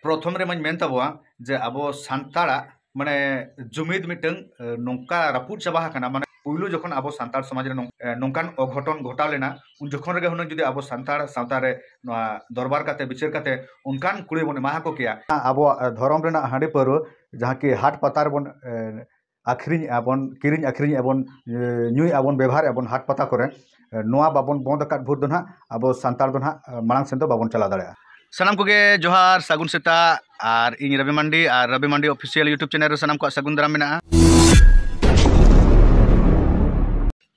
प्रथम रे मेन तबवा जे अब सानताड़ा माने जुमिद मिटन नौका रापुद चाबा हाकना माने पुइलु जखन अब सानताड़ समाज रे नौकान अघटन घटाव लेना उन जखन रे हुन जुदी अब सानताड़ सावता रे दरबार काते बिचार काते उनकान कुड़ी बन माहा को किया अब धर्म रेना हांडी पर जहाँ कि हाट पतार बन आखिरिन आबन किरिन आखिरिन आबन न्यूय आबन व्यवहार आबन हाट पता करे नोआ बाबन बंद काट भूर दो ना अब सानताड़ दो ना मांग सेन दो बाबन चला दाड़े सानाम को जोहार सागुन सेता और इन रवि मंडी ऑफिशियल यूट्यूब चैनल सानाम को सागुन दाराम मेना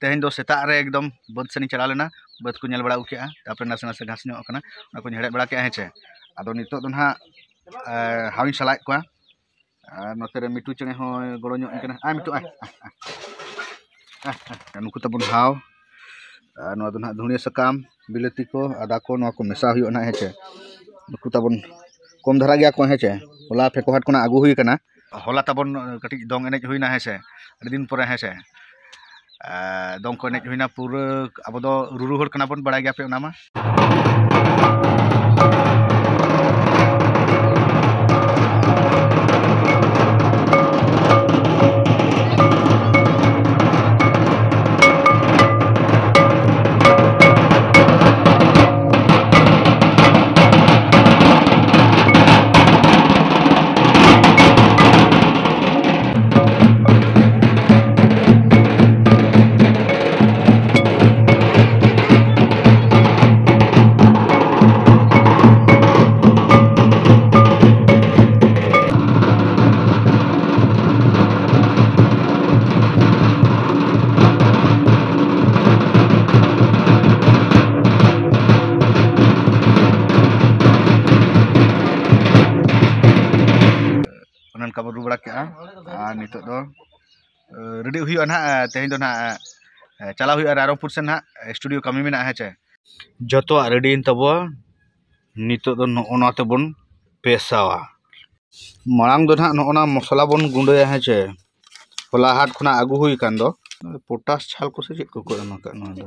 तेहन दो सेता रे एकदम बद सेनी चला लेना बद को बड़ा उकेआ तापर नासे नासे घास ᱧᱚᱜ ᱠᱟᱱᱟ ᱚᱱᱟ ᱠᱚ ᱦᱮᱲᱮ ᱵᱟᱲᱟ ᱠᱮᱜᱼᱟ ᱦᱮᱸᱪᱮ ᱟᱫᱚ ᱱᱤᱛᱚᱜ ᱫᱚ ᱱᱟᱦᱟᱜ ᱦᱟᱣᱤᱧ ᱥᱟᱞᱟᱭᱮᱫ ᱠᱚᱣᱟ ᱟᱨ ᱱᱚᱛᱮ ᱨᱮ ᱢᱤᱴᱩ ᱪᱮᱬᱮ ᱦᱚᱸ ᱜᱚᱲᱚ ᱧᱚᱜ ᱠᱟᱱᱟ ᱢᱤᱴᱩ ᱱᱩᱠᱩ ᱛᱟᱵᱚᱱ ᱦᱟᱣ ᱱᱚᱣᱟ ᱫᱚ ᱱᱟᱦᱟᱜ ᱫᱷᱩᱲᱤᱭᱟᱹ ᱥᱟᱠᱟᱢ ᱵᱤᱞᱟᱹᱛᱤ ᱠᱚ ᱟᱫᱟ ᱠᱚ ᱱᱚᱣᱟ ᱠᱚ ᱢᱮᱥᱟ ᱦᱩᱭᱩᱜᱼᱟ ᱱᱟᱦᱟᱜ ᱦᱮᱸᱪᱮ नुकु तबन कम धरा गया को हेचे होला फेकोहाट कोना आगु हुई कना होला तबन कटी दंग एनेज हुईना हेसे अडी दिन परे हेसे दंग को एनेज हुईना पूरा अब दो रुरु हर कना बन बड़ा गया पे ओना मा काबर रुबड़ा के नितो दो रेडी हुई ना तेहन दो ना चला हुई रायरंगपुर से ना स्टूडियो कमी में हेचे जतो रेडी तबो नितो दो नोना तबन पेसावा मांग दो ना नोना मसला बन गुंडया हेचे होला हाट खुना आगु हुई कान दो पोटास छाल को से चेक को एमा का नो दो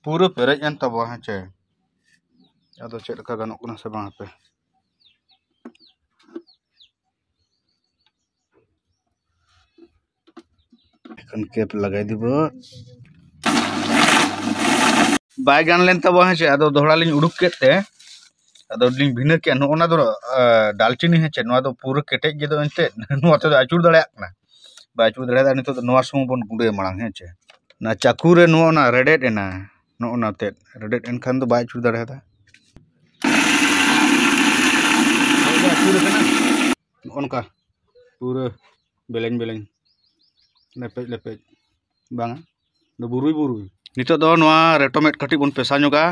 पूरा पेरेज एन तबो हेचे आदो चेक का गानो कुना से बांग पे कैप लगा दी बाय गान लेन तब हे अदो दोहरा लिंग उडुक केते अदो लिंग भिना के नोना दो दालचीनी हे नोआ दो पूरा केटेज गे दो एनते नोआ ते आचुर दाड़े ना बाय आचुर दाड़े नितो नोआ सम बन गुडे मांग हे ना चाकू रे नोआ ना रेडेट एना नोना ते रेडेट एन खान दो बाय आचुर दाड़े दा आचुर केना ओनका पूरा बेलेन बेलेन लेपेज लेपेज बांगा दो बुरुई नितो दो नोआ रेटोमेट कटी बन पेसा ᱧᱚᱜᱟ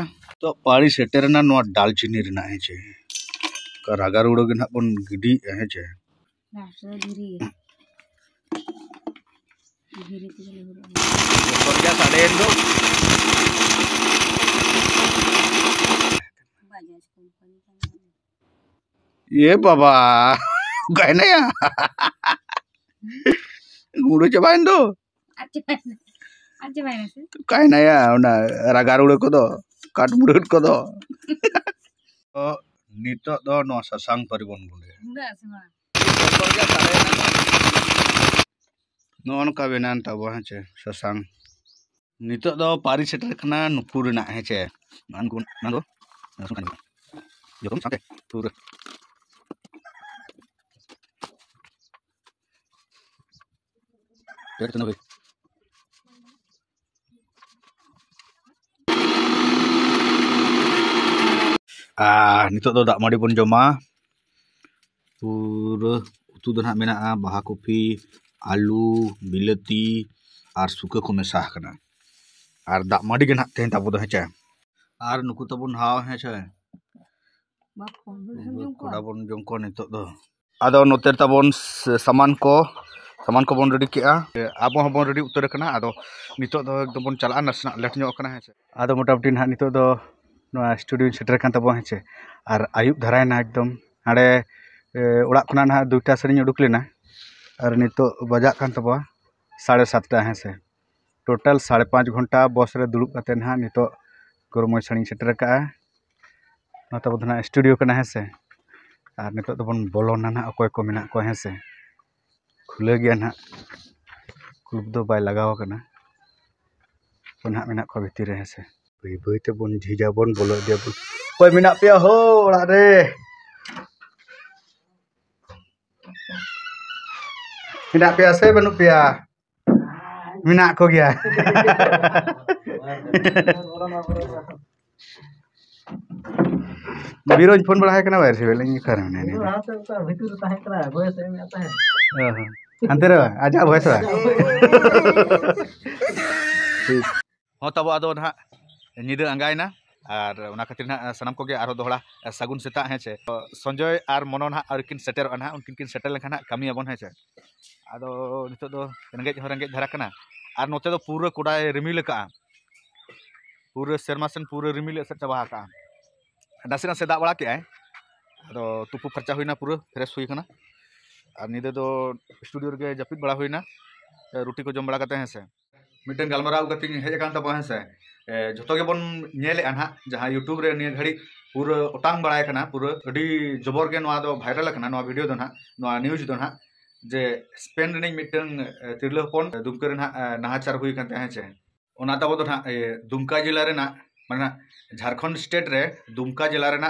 तो पाड़ी सेटेरना नोआ दालचीनी रेना हेचे का रागार उड़ो गे ना बन गिडी हेचे सरजा साडेन दो ये बाबा कहने या गुड़ो चबाइन दो काय ना या ना रागार उड़ो को दो काट बुड़ट को दो तो नितो दो नो ससांग परिबन गुंडे नोन का बेनान तबो हेचे ससांग नितो दो पारी सेटर खना नुपुर ना हेचे मानगुन नांगो नसुन जोकम साके पूरा पेट तो भाई नितो दो दाग माड़ी बन जमा पूरा उतु दो ना मेना बाहा कॉफी आलू बिलाती और सुका को मेसा कना और दाग माड़ी के ना तेहन ताबो दो हेचे और नुकु तबन हाव हेचे कोड़ा बन जम को नितो दो आदो नोते तबन सामान को बन रेडी के अब बन रेडी उतर कना आदो नितो दो एकदम बन चला नसना लेट ᱧᱚᱜ कना हेचे आदो मोटामुटी ना नितो दो नोआ स्टूडियो सेटर कान तबो हेचे और आयुब धरायना एकदम हाड़े ओड़ा खना ना दुईटा सेरिंग उडुक लेना और नितो बजा कान तबो 7:30 हेसे टोटल 5.5 घंटा बस रे दुड़ुब काते ना नितो गरमय सड़िंग सेटर का तब ना स्टूडियो करना है से और नितो बन बोलोना ना अकोय को मेना को है से खुले गया ना क्लूब दो बाय लगाव करना तो ना मेना को भीतर है से बई बई ते बन झिजा बन बोलो दिया बन कोई मेना पे हो ओड़ा रे मेना पे से बनु पे मेना को गया बिरोज फोन बड़ा है कना बाहर से बेलेंगे कर में नहीं भीतर ताहे करा बयस में आता है अंतर आजा भयस हो तब आदो ना निदा अंगायना और उना खातिर ना सनम को गे आरो दोहड़ा सगुन सेता है छे संजय और मनोन हा और किन सेटर ना उनकिन सेटर लेखना कमी अबन है छे आदो नितो दो रंगे धरा कना और नोते दो पूरा कोडाय रिमिल का पूरा शर्मा सेन पूरा रिमिल से चबा का नासे नासे दाग बड़ा के आदो तुपु खर्चा हुईना पूरा फ्रेश हुई कना और निदे दो स्टूडियो रे जपित बड़ा हुईना रोटी को जम बड़ा करते हैं से मिटन गलमराव गति हेज कान तब से जो बन नेले ना जहाँ यूट्यूब रे निया घड़ी पूरा ओटांग बड़ा कना पूरा अडी जबर के नवा दो वायरल कना नवा वीडियो दो ना नवा न्यूज दो ना जे स्पेन रे मिटन तिरले हपन दुमका रे नाहाचार हुई कान हैं छे ओना तब दो ना दुमका जिला रे ना माने झारखंड स्टेट रे दुमका जिला रे ना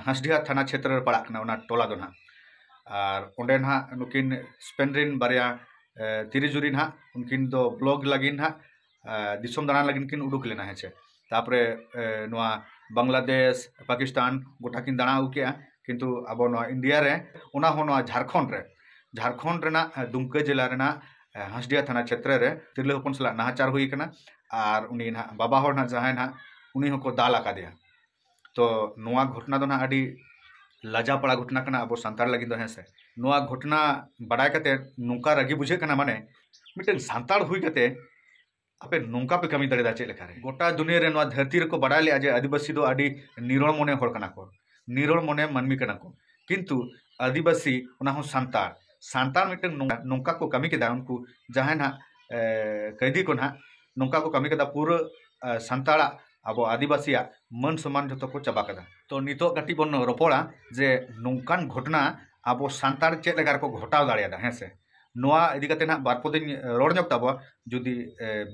हंसडिहा थाना क्षेत्र रे पड़ा कना ओना टोला दो ना और ओंडे ना नुकिन स्पेन रिन बारिया तिरिजुरी ना उनकिन दो ब्लॉग लगिन ना दिसम दाना लगिन किन उडुक लेना है छे तापरे नवा बांग्लादेश पाकिस्तान गोटा किन दाना उके किंतु अब नवा इंडिया रे ओना हो नवा झारखंड रेना दुमका जिला रेना हंसडिया थाना क्षेत्र रे तिरले हपन सला नाहाचार हुई कना और उनी ना बाबा होर ना जहां ना उनी हको दाल आका दिया तो नवा घटना दो ना अडी लाजा पड़ा घटना कना अब सांतार लगी दो है से नवा घटना बड़ाय कते नुका रगी बुझे कना माने मिटन सांतार हुई कते आपे नौका पे कमी दड़ेदा चे लेखा रे गोटा दुनिया रे नवा धरती रे को बड़ा ले जे आदिवासी दो आडी निरोल मने होड़ कना को निरोल मने मानमी कना को किंतु आदिवासी उना हो सांतार मिटन नौका को कमी केदा उनको जहां ना कैदी को ना नौका को कमी केदा पूरा सांतारा अब आदिवासी मन सम्मान जो को चाबा कदा तो नितो कटी बन रोपड़ा जे नौकान घटना अब सांतार चेक लेकार को घटाव दाड़ियादा है से नोआ इदी कते ना बारपो दिन रोड ñok ताबो जुदी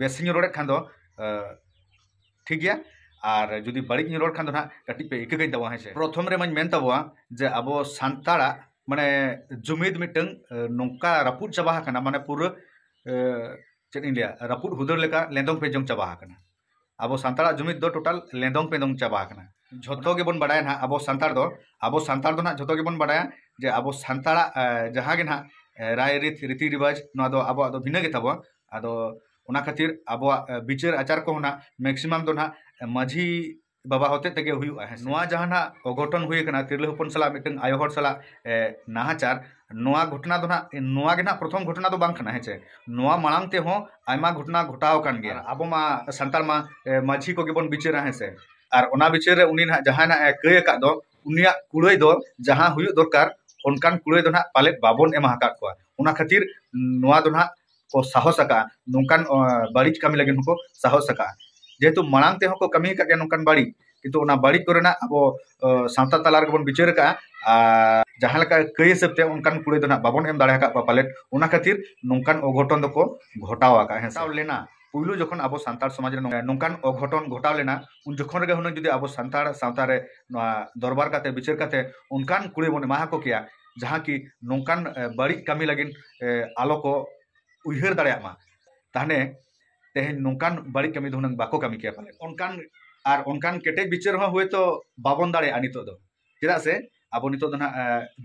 बेसिन रोड खान दो ठीक गया और जुदी बड़ी रोड खान दो ना कटी पे एक गई ताबो है से प्रथम रे मन मेन ताबो जे अब सांतारा माने जुमिद मिटंग नौका रापुट चाबा कना माने पूरा चेक इंडिया रापुट हुदर लेका लेंदोंग पे जंग चाबा कना अब सांतारा जुमिद दो टोटल लेंदोंग पे दंग चाबा कना झोतो के बन बड़ाय ना अब सांतार दो ना झोतो के बन बड़ाय जे अब सांतारा जहां गे ना राय रीति रिवाज ना दो अब दो भिन्न गे ताबो आदो ओना खातिर अब विचार आचार को ना मैक्सिमम दो ना माझी बाबा होते तगे हुई है नोआ जहां ना अघटन हुई कना तिरले हपन सला मिटन आयो हर सला नाहाचार नोआ घटना दो ना नोआ गे ना प्रथम घटना दो बांग कना है चे नोआ मांग ते हो आयमा घटना घटाव कान गया अब मा संताल मा माझी को गे बन विचार है से और ओना विचार रे उनी ना जहां ना कय का दो उनिया कुड़ई दो जहां हुई दरकार उनकान कुड़ई दो ना पाले बाबन एमा हका को ओना खातिर नोआ दो ना को साहस का नोंकान बाड़ीज कमी लगे को साहस का जेहेतु मांग ते को कमी का नोंकान बाड़ी किंतु ओना बाड़ी कोरेना अब सावता तलार के बन विचार का जहां लका कई हिसाब ते उनकान कुड़ई दो ना बाबन एम दाड़ा का पालेट ओना खातिर नोंकान अघटन दो को घटावा का है साव लेना पुइलु जखन अब सांतार समाज रे नोंकान अघटन घटाव लेना उन जखन रे हुन जुदी अब सांतार सावता रे दरबार काते विचार काते उनकान कुड़ई बन माहा को किया जहां की नोंकान बड़ी कमी लगिन आलो को उइहर दाड़ा मा ताने तेहन नोंकान बड़ी कमी दो हुन बाको कमी किया पाले उनकान केटेज विचार हो हुए तो बाबन दाड़े नितो दो चेदा से अब नितो दो ना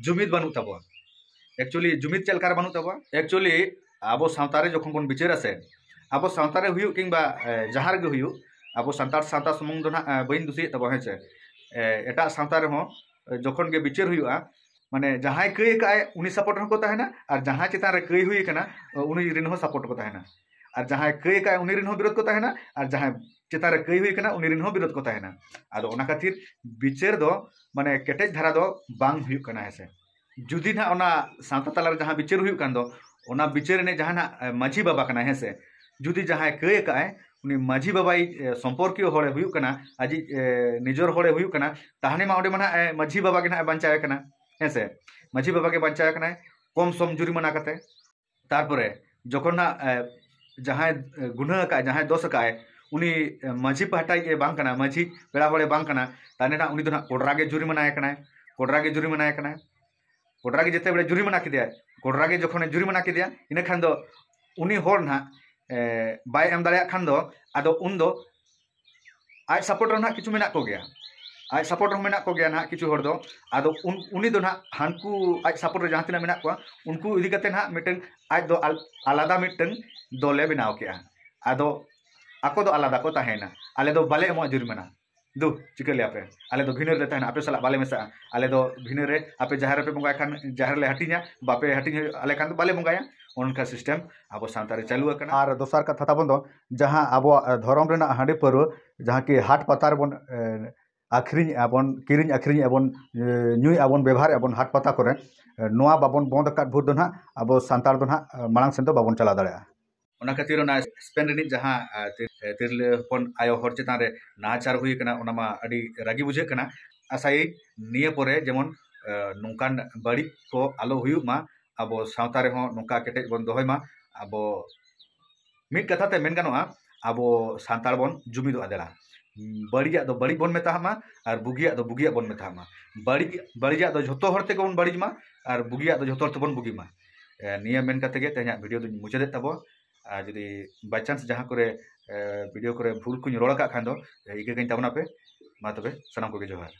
जुमिद बानु तबो एक्चुअली जुमिद चलकार बानु तबो एक्चुअली अब सावतारे जखन बन विचार से अब सावतारे हुयु किंबा जहार गे हुयु अब सांतार सावता सुमुंग दो ना बइन दुसी तबो है से एटा सावतारे हो जखन गे विचार हुयुआ माने जहां कई का उनी सपोर्ट को तहना और जहां चितान रे कई हुई कना उनी रिन हो सपोर्ट को तहना और जहां कई का उनी रिन हो विरोध को तहना और जहां चितान रे कई हुई कना उनी रिन हो विरोध को तहना आदो ओना खातिर विचार दो माने केटेज धारा दो बांग हुई कना है से जुदी ना ओना सावता तलार जहां विचार हुई कन दो ओना विचार ने जहां ना माझी बाबा कना है से जुदी जहां कई का उनी माझी बाबाई सम्पर्कीय हड़े हुयुक कना आजि निजर हड़े हुयुक कना ताहने मा ओडे मा माझी बाबा के ना बांचावे कना हेसे माझी बाबा के बांचावे कना कम सम जुरिमाना कते तारपरे जखन ना जहां गुनाह का जहां दोष का उनी माझी पहटा के बांग कना माझी पेड़ा हड़े बांग कना ताने ना उनी दो ना कोडरा के जुरिमाना कना कोडरा के जुरिमाना कना कोडरा के जते बड़े जुरिमाना किदिया कोडरा के जखन जुरिमाना किदिया इना खान दो उनी हर ना बाय एम दाड़े खान दो आदो उन दो आज सपोर्टर ना किछु मेना को गया आज सपोर्टर मेना को गया ना किछु हर दो आदो उनी दो ना हानकू आज सपोर्टर जहां तिना मेना को उनको इदी कते ना मिटन आज दो आलादा मिटन दोले बनाव के आदो आको दो आलादा को ताहेना आले दो बाले एमो जुरिमाना दो चिकले आपे आले दो भिनर ले ताहेना आपे सला बाले मेसा आले दो भिनर रे आपे जहार पे बंगाय खान जहार ले हटि냐 बापे हटिnya आले खान बाले बंगाया उनका सिस्टम अब सानतारे चालू करना और दोसर कथा ताबन दो जहां अब धर्म रेना हांडे पर जहां कि हाट पतार बन आखरिኝ आबन किरिኝ आखरिኝ आबन ᱧᱩᱭ आबन व्यवहार आबन हाट पता करे नोआ बाबन बंद काट भूर दो ना अब सानतार दो ना मांग सेन दो बाबन चला दाड़ा ओना खातिर ना स्पेन रेनी जहां तिरले हपन आयो हर चेतान रे नाचार हुई कना ओना मा अडी रागी बुझे कना आसाई निये परे जेमन नोंकान बड़ी को आलो हुयु मा अब सावता रे हो नोंका केटे बन दोहय मा अब मिट कथा ते मेन गानोआ अब सानतार बन जुमिदो आदेला बड़िया दो बड़ी बन मेता मा और बुगिया बन मेता मा बड़िया दो झोतो हर ते बन बड़ी मा और बुगिया दो झोतो हर ते बन बुगी मा निया मेन कते गे ते냐 वीडियो दो मुचादे तबो जुदी बाय चांस जहां करे वीडियो करे भूल कुछ रोड़ा का खान दो इके कहीं तबना पे मा तबे सनाम को जोहार।